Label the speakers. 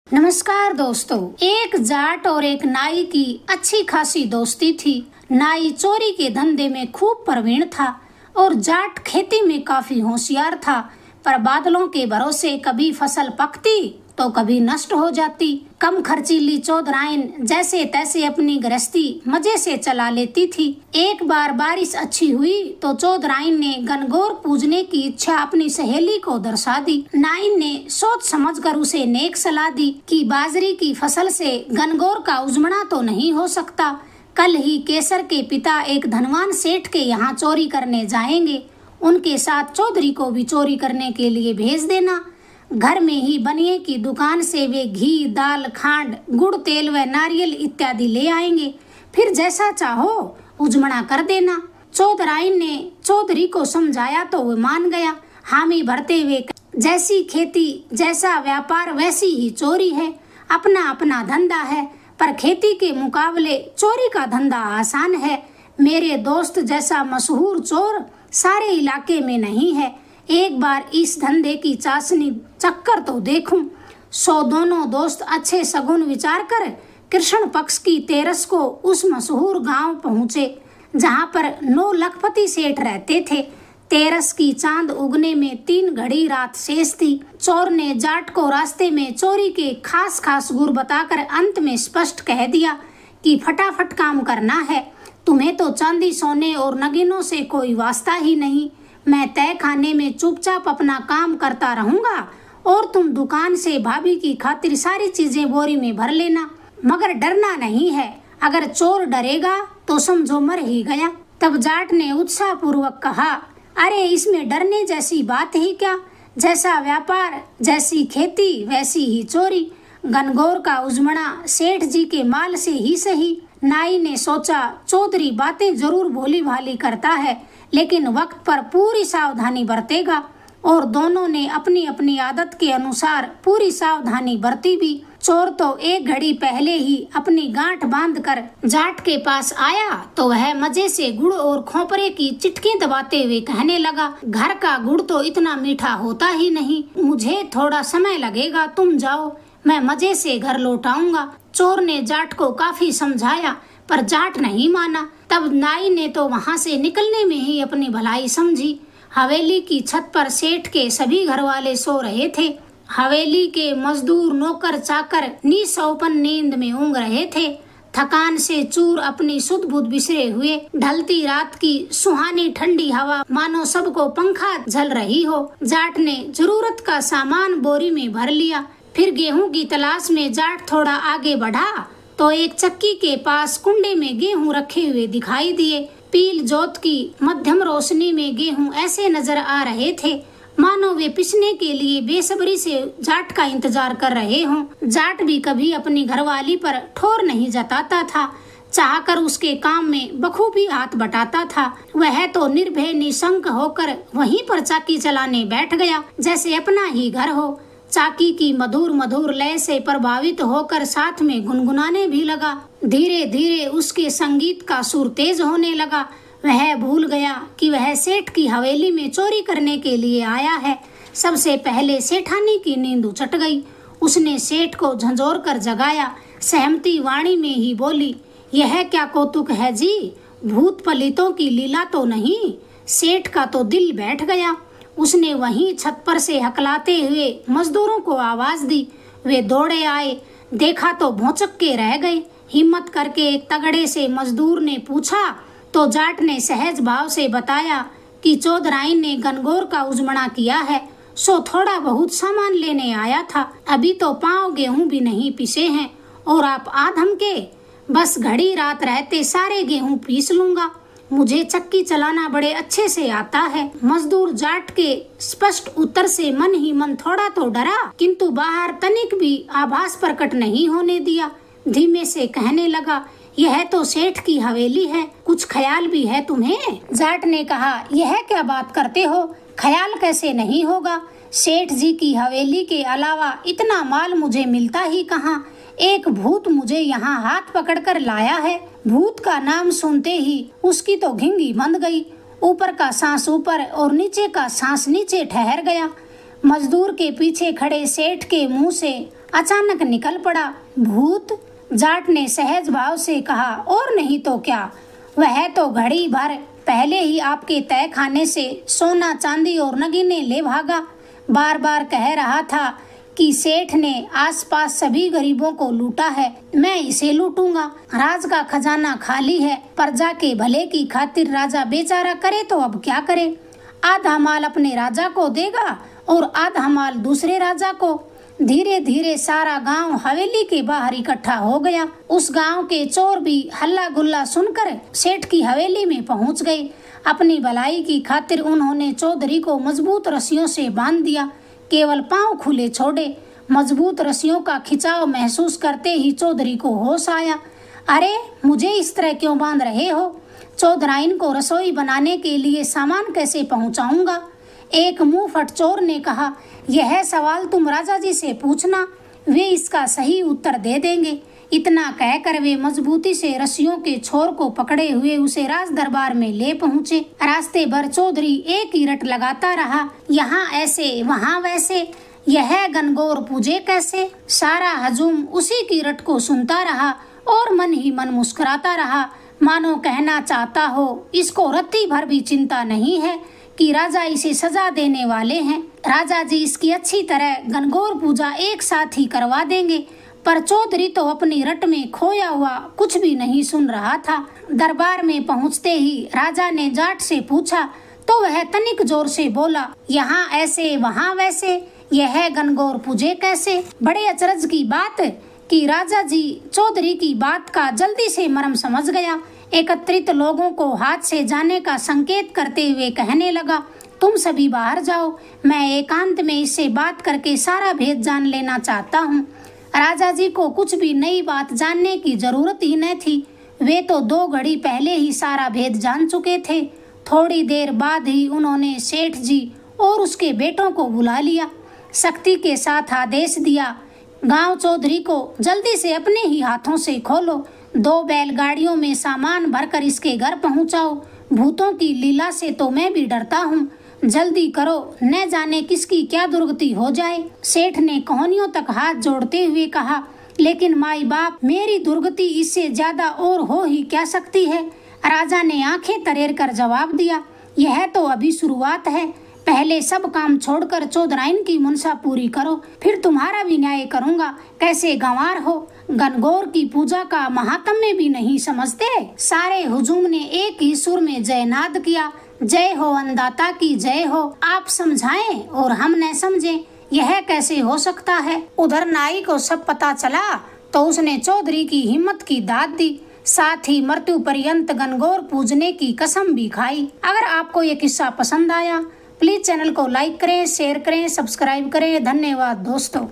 Speaker 1: नमस्कार दोस्तों। एक जाट और एक नाई की अच्छी खासी दोस्ती थी। नाई चोरी के धंधे में खूब प्रवीण था और जाट खेती में काफी होशियार था, पर बादलों के भरोसे कभी फसल पकती तो कभी नष्ट हो जाती। कम खर्चीली चौधराइन जैसे तैसे अपनी गृहस्थी मजे से चला लेती थी। एक बार बारिश अच्छी हुई तो चौधराइन ने गणगौर पूजने की इच्छा अपनी सहेली को दर्शा दी। नाइन ने सोच समझकर उसे नेक सलाह दी कि बाजरी की फसल से गणगौर का उजमना तो नहीं हो सकता। कल ही केसर के पिता एक धनवान सेठ के यहाँ चोरी करने जाएंगे, उनके साथ चौधरी को भी चोरी करने के लिए भेज देना। घर में ही बनिए की दुकान से वे घी, दाल, खांड, गुड़, तेल व नारियल इत्यादि ले आएंगे, फिर जैसा चाहो उजमना कर देना। चौधराइन ने चौधरी को समझाया तो वह मान गया। हामी भरते हुए, जैसी खेती जैसा व्यापार वैसी ही चोरी है, अपना अपना धंधा है, पर खेती के मुकाबले चोरी का धंधा आसान है। मेरे दोस्त जैसा मशहूर चोर सारे इलाके में नहीं है। एक बार इस धंधे की चाशनी चक्कर तो देखूं। सो दोनों दोस्त अच्छे सगुन विचार कर कृष्ण पक्ष की तेरस को उस मशहूर गांव पहुँचे जहां पर 9 लखपति सेठ रहते थे। तेरस की चांद उगने में 3 घड़ी रात शेष थी। चोर ने जाट को रास्ते में चोरी के खास खास गुर बताकर अंत में स्पष्ट कह दिया कि फटाफट काम करना है, तुम्हें तो चांदी सोने और नगीनों से कोई वास्ता ही नहीं। मैं तय खाने में चुपचाप अपना काम करता रहूंगा और तुम दुकान से भाभी की खातिर सारी चीजें बोरी में भर लेना, मगर डरना नहीं है। अगर चोर डरेगा तो समझो मर ही गया। तब जाट ने उत्साह पूर्वक कहा, अरे इसमें डरने जैसी बात ही क्या, जैसा व्यापार जैसी खेती वैसी ही चोरी। गणगौर का उजमना सेठ जी के माल से ही सही। नाई ने सोचा चौधरी बातें जरूर भोली भाली करता है, लेकिन वक्त पर पूरी सावधानी बरतेगा, और दोनों ने अपनी अपनी आदत के अनुसार पूरी सावधानी बरती भी। चोर तो एक घड़ी पहले ही अपनी गांठ बांधकर जाट के पास आया तो वह मजे से गुड़ और खोपरे की चिटकी दबाते हुए कहने लगा, घर का गुड़ तो इतना मीठा होता ही नहीं, मुझे थोड़ा समय लगेगा, तुम जाओ, मैं मजे से घर लौटाऊंगा। चोर ने जाट को काफी समझाया पर जाट नहीं माना। तब नाई ने तो वहाँ से निकलने में ही अपनी भलाई समझी। हवेली की छत पर सेठ के सभी घर वाले सो रहे थे। हवेली के मजदूर नौकर चाकर निसौपन नींद में ऊँघ रहे थे। थकान से चूर अपनी सुध बुध बिसरे हुए। ढलती रात की सुहानी ठंडी हवा मानो सबको पंखा झल रही हो। जाट ने जरूरत का सामान बोरी में भर लिया। फिर गेहूं की तलाश में जाट थोड़ा आगे बढ़ा तो एक चक्की के पास कुंडे में गेहूं रखे हुए दिखाई दिए। पील जोत की मध्यम रोशनी में गेहूं ऐसे नजर आ रहे थे मानो वे पिसने के लिए बेसब्री से जाट का इंतजार कर रहे हों। जाट भी कभी अपनी घरवाली पर ठोर नहीं जताता था, चाहकर उसके काम में बखूबी हाथ बटाता था। वह तो निर्भय निशंक होकर वहीं पर चाकी चलाने बैठ गया जैसे अपना ही घर हो। चाकी की मधुर मधुर लय से प्रभावित होकर साथ में गुनगुनाने भी लगा। धीरे धीरे उसके संगीत का सुर तेज होने लगा। वह भूल गया कि वह सेठ की हवेली में चोरी करने के लिए आया है। सबसे पहले सेठानी की नींद उचट गई। उसने सेठ को झंझोर कर जगाया। सहमती वाणी में ही बोली, यह क्या कौतुक है जी, भूत पलितों की लीला तो नहीं। सेठ का तो दिल बैठ गया। उसने वहीं छत पर से हकलाते हुए मजदूरों को आवाज दी। वे दौड़े आए, देखा तो भौचक के रह गए। हिम्मत करके एक तगड़े से मजदूर ने पूछा तो जाट ने सहज भाव से बताया कि चौधराइन ने गणगौर का उजमना किया है, सो थोड़ा बहुत सामान लेने आया था। अभी तो पाँव गेहूं भी नहीं पिसे हैं और आप आधम के, बस घड़ी रात रहते सारे गेहूं पीस लूंगा, मुझे चक्की चलाना बड़े अच्छे से आता है। मजदूर जाट के स्पष्ट उत्तर से मन ही मन थोड़ा तो डरा, किंतु बाहर तनिक भी आभास प्रकट नहीं होने दिया। धीमे से कहने लगा, यह तो सेठ की हवेली है, कुछ ख्याल भी है तुम्हें? जाट ने कहा, यह क्या बात करते हो, ख्याल कैसे नहीं होगा, सेठ जी की हवेली के अलावा इतना माल मुझे मिलता ही कहाँ। एक भूत मुझे यहाँ हाथ पकड़कर लाया है। भूत का नाम सुनते ही उसकी तो घिंगी बंध गई। ऊपर का सांस ऊपर और नीचे का सांस नीचे ठहर गया। मजदूर के पीछे खड़े सेठ के मुंह से अचानक निकल पड़ा। भूत? जाट ने सहज भाव से कहा। और नहीं तो क्या, वह तो घड़ी भर पहले ही आपके तय खाने से सोना चांदी और नगीने ले भागा। बार बार कह रहा था कि सेठ ने आसपास सभी गरीबों को लूटा है, मैं इसे लूटूंगा। राज का खजाना खाली है, प्रजा के भले की खातिर राजा बेचारा करे तो अब क्या करे। आधा माल अपने राजा को देगा और आधा माल दूसरे राजा को। धीरे धीरे सारा गांव हवेली के बाहर इकट्ठा हो गया। उस गांव के चोर भी हल्ला गुल्ला सुनकर सेठ की हवेली में पहुंच गए। अपनी भलाई की खातिर उन्होंने चौधरी को मजबूत रस्सियों से बांध दिया, केवल पांव खुले छोड़े। मजबूत रस्सियों का खिंचाव महसूस करते ही चौधरी को होश आया। अरे, मुझे इस तरह क्यों बांध रहे हो? चौधराइन को रसोई बनाने के लिए सामान कैसे पहुंचाऊंगा? एक मुंह फट चोर ने कहा। यह सवाल तुम राजा जी से पूछना, वे इसका सही उत्तर दे देंगे। इतना कहकर वे मजबूती से रस्सियों के छोर को पकड़े हुए उसे राज दरबार में ले पहुँचे। रास्ते भर चौधरी एक ही रट लगाता रहा, यहाँ ऐसे वहाँ वैसे, यह गनगौर पूजे कैसे। सारा हजूम उसी की रट को सुनता रहा और मन ही मन मुस्कुराता रहा, मानो कहना चाहता हो इसको रत्ती भर भी चिंता नहीं है कि राजा इसे सजा देने वाले हैं। राजा जी इसकी अच्छी तरह गनगौर पूजा एक साथ ही करवा देंगे। पर चौधरी तो अपनी रट में खोया हुआ कुछ भी नहीं सुन रहा था। दरबार में पहुंचते ही राजा ने जाट से पूछा तो वह तनिक जोर से बोला, यहाँ ऐसे वहाँ वैसे, यह गनगौर पूजे कैसे। बड़े अचरज की बात कि राजा जी चौधरी की बात का जल्दी से मर्म समझ गया। एकत्रित लोगों को हाथ से जाने का संकेत करते हुए कहने लगा, तुम सभी बाहर जाओ, मैं एकांत में इससे बात करके सारा भेद जान लेना चाहता हूँ। राजा जी को कुछ भी नई बात जानने की जरूरत ही न थी, वे तो 2 घड़ी पहले ही सारा भेद जान चुके थे। थोड़ी देर बाद ही उन्होंने सेठ जी और उसके बेटों को बुला लिया। सख्ती के साथ आदेश दिया, गांव चौधरी को जल्दी से अपने ही हाथों से खोलो, 2 बैलगाड़ियों में सामान भरकर इसके घर पहुंचाओ। भूतों की लीला से तो मैं भी डरता हूँ, जल्दी करो, न जाने किसकी क्या दुर्गति हो जाए। सेठ ने कोहनियों तक हाथ जोड़ते हुए कहा, लेकिन माई बाप, मेरी दुर्गति इससे ज्यादा और हो ही क्या सकती है। राजा ने आंखें तरेर कर जवाब दिया, यह तो अभी शुरुआत है, पहले सब काम छोड़कर चौधराइन की मनसा पूरी करो, फिर तुम्हारा भी न्याय करूंगा। कैसे गंवार हो, गनगौर की पूजा का महात्म्य भी नहीं समझते। सारे हुजूम ने एक ही सुर में जयनाद किया, जय हो अन्नदाता की जय हो। आप समझाएं और हम न समझें, यह कैसे हो सकता है। उधर नाई को सब पता चला तो उसने चौधरी की हिम्मत की दाद दी, साथ ही मृत्यु पर्यंत गनगौर पूजने की कसम भी खाई। अगर आपको ये किस्सा पसंद आया प्लीज चैनल को लाइक करें, शेयर करें, सब्सक्राइब करें। धन्यवाद दोस्तों।